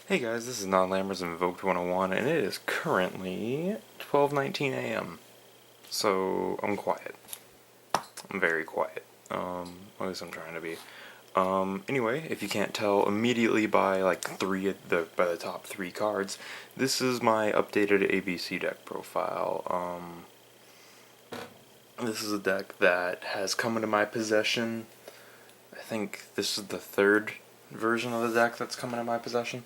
Hey guys, this is Non Lammers Invoked 101, and it is currently 12:19 a.m. So I'm quiet. I'm very quiet. At least I'm trying to be. Anyway, if you can't tell immediately by like by the top three cards, this is my updated ABC deck profile. This is a deck that has come into my possession. I think this is the third version of the deck that's come into my possession.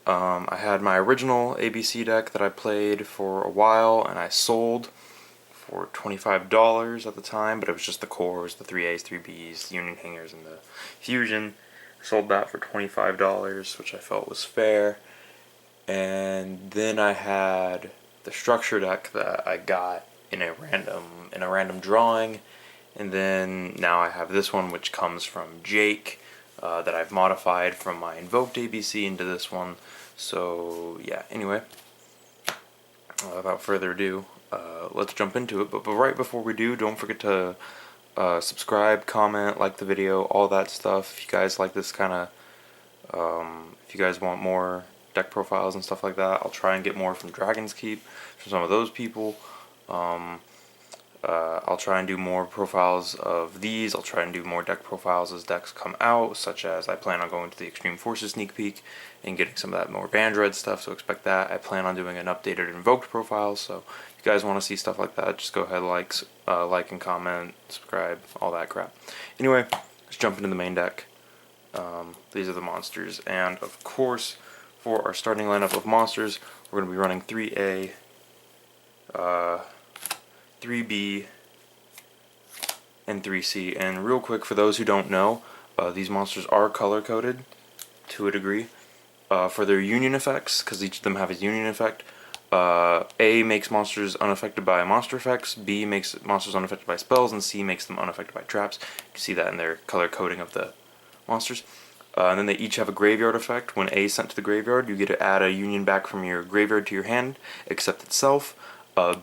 I had my original ABC deck that I played for a while, and I sold for $25 at the time, but it was just the cores, the 3As, 3Bs, Union Hangers, and the Fusion. Sold that for $25, which I felt was fair. And then I had the structure deck that I got in a random drawing, and then now I have this one, which comes from Jake, that I've modified from my invoked ABC into this one. So yeah, anyway, without further ado, let's jump into it. But right before we do, don't forget to subscribe, comment, like the video, all that stuff. If you guys like this kind of, if you guys want more deck profiles and stuff like that, I'll try and get more from Dragon's Keep, from some of those people. I'll try and do more profiles of these. I'll try and do more deck profiles as decks come out, such as I plan on going to the Extreme Forces sneak peek and getting some of that more Vandred stuff, so expect that. I plan on doing an updated Invoked profile, so if you guys want to see stuff like that, just go ahead, like and comment, subscribe, all that crap. Anyway, let's jump into the main deck. These are the monsters, and of course, for our starting lineup of monsters, we're going to be running 3A, 3B, and 3C. And real quick, for those who don't know, these monsters are color-coded to a degree for their union effects, because each of them have a union effect. A makes monsters unaffected by monster effects, B makes monsters unaffected by spells, and C makes them unaffected by traps. You can see that in their color coding of the monsters. And then they each have a graveyard effect. When A is sent to the graveyard, you get to add a union back from your graveyard to your hand, except itself.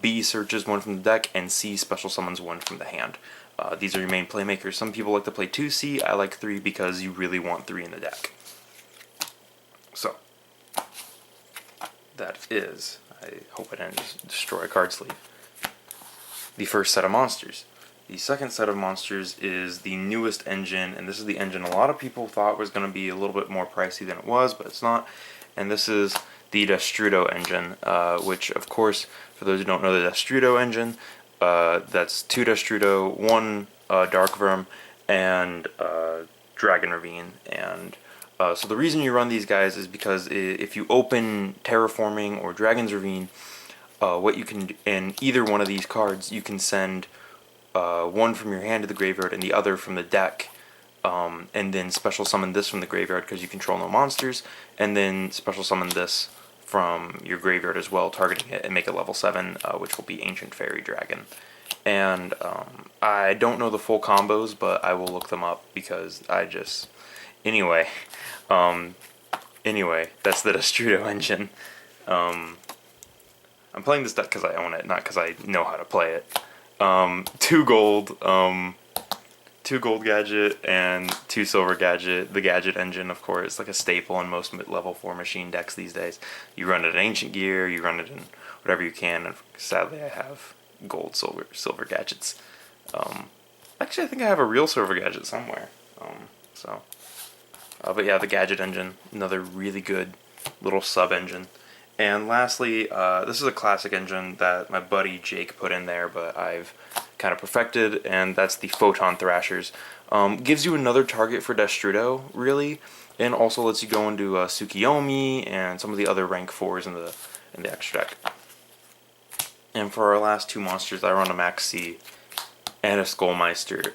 B searches one from the deck, and C special summons one from the hand. These are your main playmakers. Some people like to play 2C, I like 3 because you really want 3 in the deck. So, that is, I hope I didn't just destroy a card sleeve, the first set of monsters. The second set of monsters is the newest engine, and this is the engine a lot of people thought was going to be a little bit more pricey than it was, but it's not. And this is the Destrudo engine, which, of course, for those who don't know the Destrudo engine, that's 2 Destrudo, 1 Dark Verm, and Dragon Ravine. And so the reason you run these guys is because if you open Terraforming or Dragon's Ravine, what you can, in either one of these cards, you can send one from your hand to the graveyard and the other from the deck, and then special summon this from the graveyard because you control no monsters, and then special summon this from your graveyard as well, targeting it, and make it level 7, which will be Ancient Fairy Dragon. And I don't know the full combos, but I will look them up because I just... Anyway, that's the Destrudo engine. I'm playing this deck because I own it, not because I know how to play it. 2 gold, 2 gold gadget, and 2 silver gadget. The gadget engine, of course, like a staple in most level 4 machine decks these days. You run it in Ancient Gear, you run it in whatever you can, and sadly I have gold, silver gadgets. Actually, I think I have a real silver gadget somewhere. But yeah, the gadget engine, another really good little sub-engine. And lastly, this is a classic engine that my buddy Jake put in there, but I've kind of perfected, and that's the Photon Thrashers. Gives you another target for Destrudo, really, and also lets you go into Tsukiyomi and some of the other rank 4s in the extra deck. And for our last 2 monsters, I run a Max C and a Skullmeister.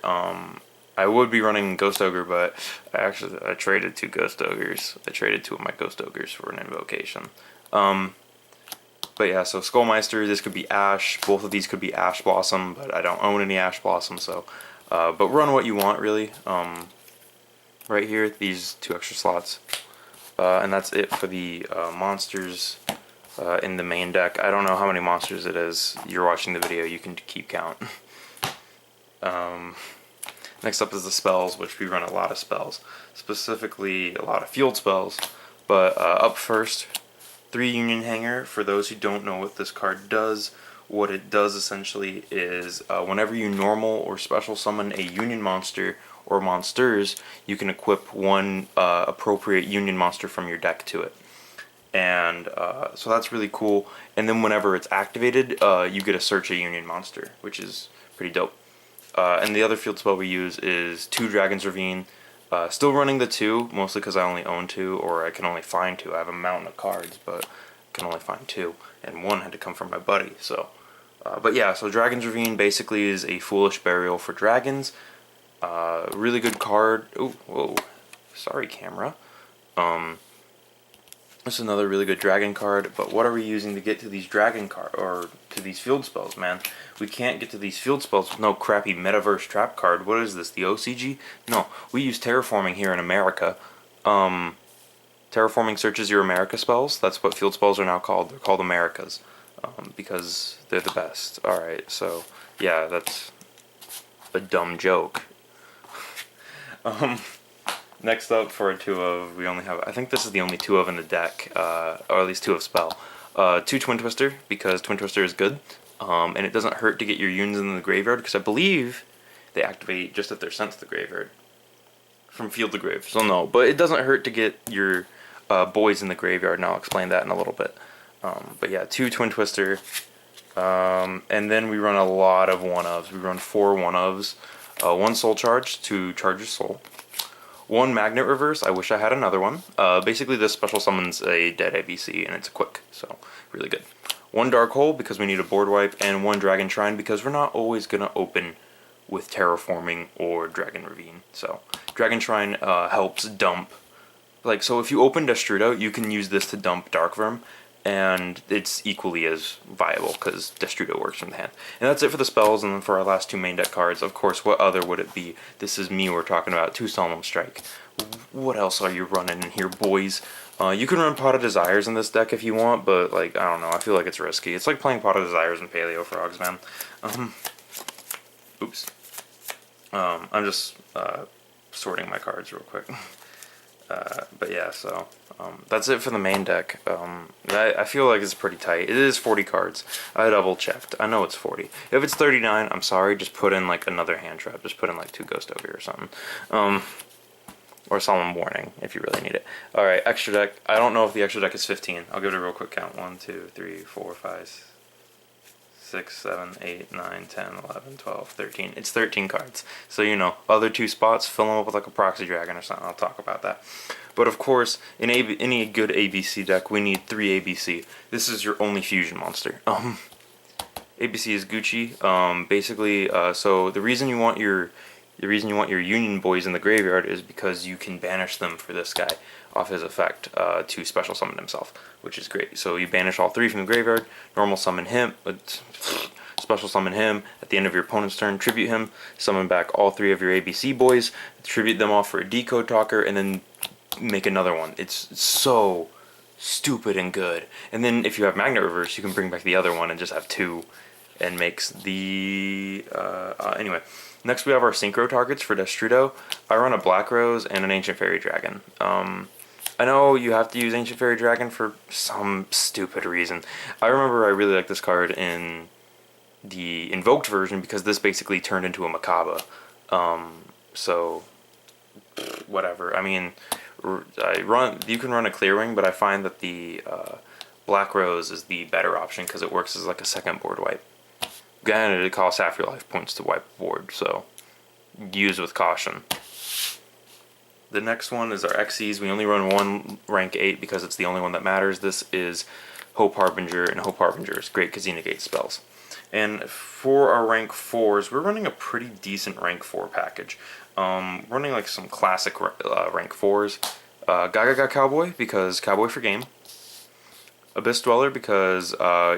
I would be running Ghost Ogre, but I traded 2 Ghost Ogres. I traded 2 of my Ghost Ogres for an Invocation. But yeah, so Skullmeister, this could be Ash. Both of these could be Ash Blossom, but I don't own any Ash Blossom, so... but run what you want, really. Right here, these 2 extra slots. And that's it for the monsters in the main deck. I don't know how many monsters it is. You're watching the video, you can keep count. Next up is the spells, which we run a lot of spells. Specifically, a lot of field spells. But up first, 3 Union Hanger. For those who don't know what this card does, what it does essentially is whenever you normal or special summon a Union monster or monsters, you can equip one appropriate Union monster from your deck to it. And so that's really cool. And then whenever it's activated, you get to search a Union monster, which is pretty dope. And the other field spell we use is 2 Dragon's Ravine. Still running the 2, mostly because I only own 2, or I can only find 2. I have a mountain of cards, but I can only find 2. And 1 had to come from my buddy, so... but yeah, so Dragon's Ravine basically is a Foolish Burial for dragons. Really good card. Oh, whoa. Sorry, camera. This is another really good dragon card, but what are we using to get to these dragon or to these field spells, man? We can't get to these field spells with no crappy Metaverse Trap card. What is this, the OCG? No, we use Terraforming here in America. Terraforming searches your America spells. That's what field spells are now called. They're called Americas, because they're the best. Alright, so, yeah, that's a dumb joke. Next up for a 2 of, we only have, I think this is the only 2 of in the deck, or at least 2 of spell. 2 Twin Twister, because Twin Twister is good, and it doesn't hurt to get your Unions in the graveyard, because I believe they activate just if they're sent to the graveyard. From field to grave, so no, but it doesn't hurt to get your boys in the graveyard, and I'll explain that in a little bit. But yeah, 2 Twin Twister, and then we run a lot of 1-ofs. We run 4 1-ofs, 1 Soul Charge to charge your soul. 1 Magnet Reverse, I wish I had another one. Basically this special summons a dead ABC and it's quick, so really good. 1 Dark Hole because we need a board wipe, and 1 Dragon Shrine because we're not always going to open with Terraforming or Dragon Ravine. So Dragon Shrine helps dump, like, so if you open Destrudo, you can use this to dump Dark Verm, and it's equally as viable because Destrudo works from the hand. And that's it for the spells, and then for our last 2 main deck cards, of course, what other would it be? This is me we're talking about, 2 Solemn Strike. What else are you running in here, boys? You can run Pot of Desires in this deck if you want, but, like, I don't know, I feel like it's risky. It's like playing Pot of Desires and Paleo Frogs, man. Oops. I'm just sorting my cards real quick. But yeah, so that's it for the main deck. I feel like it's pretty tight. It is 40 cards. I double checked. I know it's 40. If it's 39, I'm sorry, just put in like another hand trap. Just put in like 2 Ghost Ovier or something. Or Solemn Warning if you really need it. Alright, extra deck. I don't know if the extra deck is 15. I'll give it a real quick count. 1, 2, 3, 4, 5, 6, 7, 8, 9, 10, 11, 12, 13. It's 13 cards. So, you know, other 2 spots, fill them up with like a Proxy Dragon or something. I'll talk about that. But of course, in any good ABC deck, we need 3 ABC. This is your only fusion monster. ABC is Gucci. Basically, so the reason you want your Union boys in the graveyard is because you can banish them for this guy off his effect to special summon himself, which is great. So you banish all 3 from the graveyard, normal summon him, special summon him at the end of your opponent's turn, tribute him, summon back all 3 of your ABC boys, tribute them off for a Decode Talker, and then make another one. It's so stupid and good. And then if you have Magnet Reverse, you can bring back the other one and just have 2, and makes the anyway. Next we have our Synchro targets for Destrudo. I run a Black Rose and an Ancient Fairy Dragon. I know you have to use Ancient Fairy Dragon for some stupid reason. I remember I really liked this card in the Invoked version because this basically turned into a Macabre. So whatever. I mean, you can run a Clearwing, but I find that the Black Rose is the better option because it works as like a second board wipe. Again, it costs half your life points to wipe the board, so use with caution. The next one is our Xyz. We only run 1 rank 8 because it's the only one that matters. This is Hope Harbinger, and Hope Harbinger is great because he negates spells. And for our rank 4s, we're running a pretty decent rank 4 package. Running like some classic rank 4s. Gaga Cowboy because Cowboy for game. Abyss Dweller because,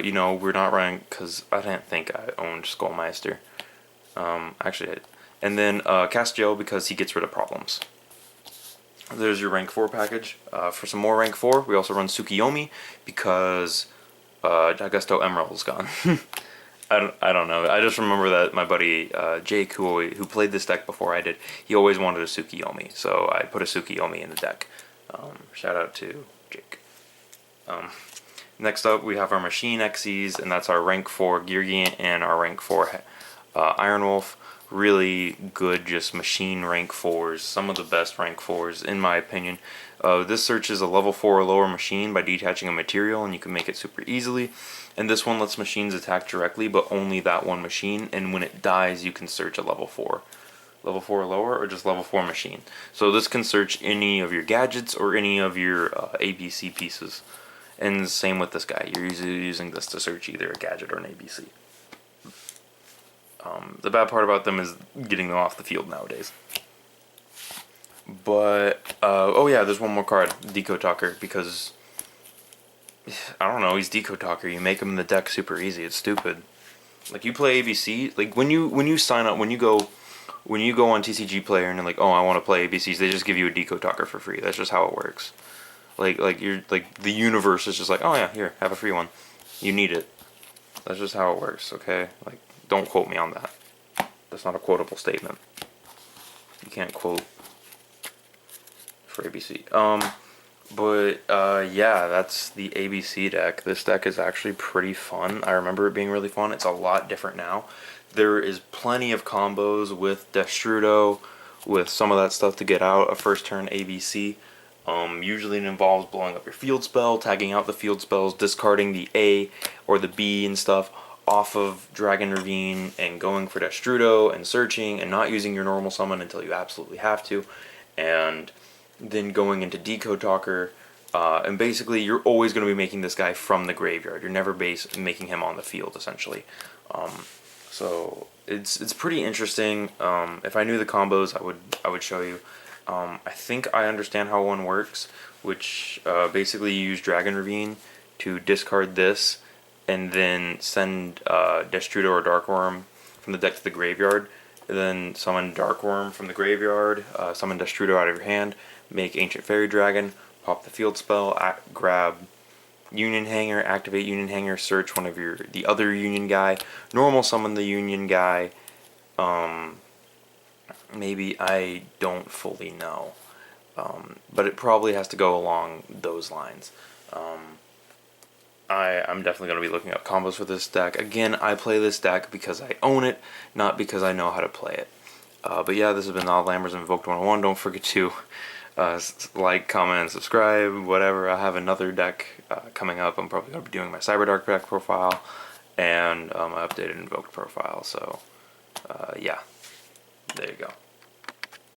you know, we're not running, because I didn't think I owned Skullmeister. Actually, and then Castiel because he gets rid of problems. There's your rank 4 package. For some more rank 4, we also run Tsukiyomi because Augusto Emerald is gone. I don't know. I just remember that my buddy Jake, who played this deck before I did, he always wanted a Tsukiyomi, so I put a Tsukiyomi in the deck. Shout out to Jake. Next up, we have our Machine Xyz, and that's our rank 4 Geargiant and our rank 4 Iron Wolf. Really good, just machine rank 4s. Some of the best rank 4s, in my opinion. This searches a level 4 or lower machine by detaching a material, and you can make it super easily. And this one lets machines attack directly, but only that one machine. And when it dies, you can search a level 4. Level 4 or lower, or just level 4 machine. So this can search any of your gadgets or any of your ABC pieces. And same with this guy. You're usually using this to search either a gadget or an ABC. The bad part about them is getting them off the field nowadays. But, oh yeah, there's one more card, Deco Talker, because, I don't know, he's Deco Talker. You make him in the deck super easy. It's stupid. Like, you play ABC, like, when you sign up, when you go on TCG Player and you're like, oh, I want to play ABCs, they just give you a Deco Talker for free. That's just how it works. Like you're like the universe is just like, oh yeah, here, have a free one. You need it. That's just how it works, okay? Like, don't quote me on that. That's not a quotable statement. You can't quote for ABC. Yeah, that's the ABC deck. This deck is actually pretty fun. I remember it being really fun. It's a lot different now. There is plenty of combos with Destrudo, with some of that stuff to get out a first turn ABC. Usually it involves blowing up your field spell, tagging out the field spells, discarding the A or the B and stuff off of Dragon Ravine, and going for Destrudo and searching and not using your normal summon until you absolutely have to, and then going into Deco Talker, and basically you're always going to be making this guy from the graveyard. You're never making him on the field, essentially. So it's pretty interesting. If I knew the combos, I would show you. I think I understand how one works, which basically you use Dragon Ravine to discard this, and then send Destrudo or Darkworm from the deck to the graveyard, and then summon Darkworm from the graveyard, summon Destrudo out of your hand, make Ancient Fairy Dragon, pop the field spell, grab Union Hanger, activate Union Hanger, search the other Union guy, normal summon the Union guy. Maybe, I don't fully know, but it probably has to go along those lines. I'm definitely going to be looking up combos for this deck. Again, I play this deck because I own it, not because I know how to play it. But yeah, this has been Odd Lammers Invoked 101. Don't forget to like, comment, and subscribe, whatever. I have another deck coming up. I'm probably going to be doing my Cyberdark deck profile and my updated Invoked profile. So, yeah, there you go.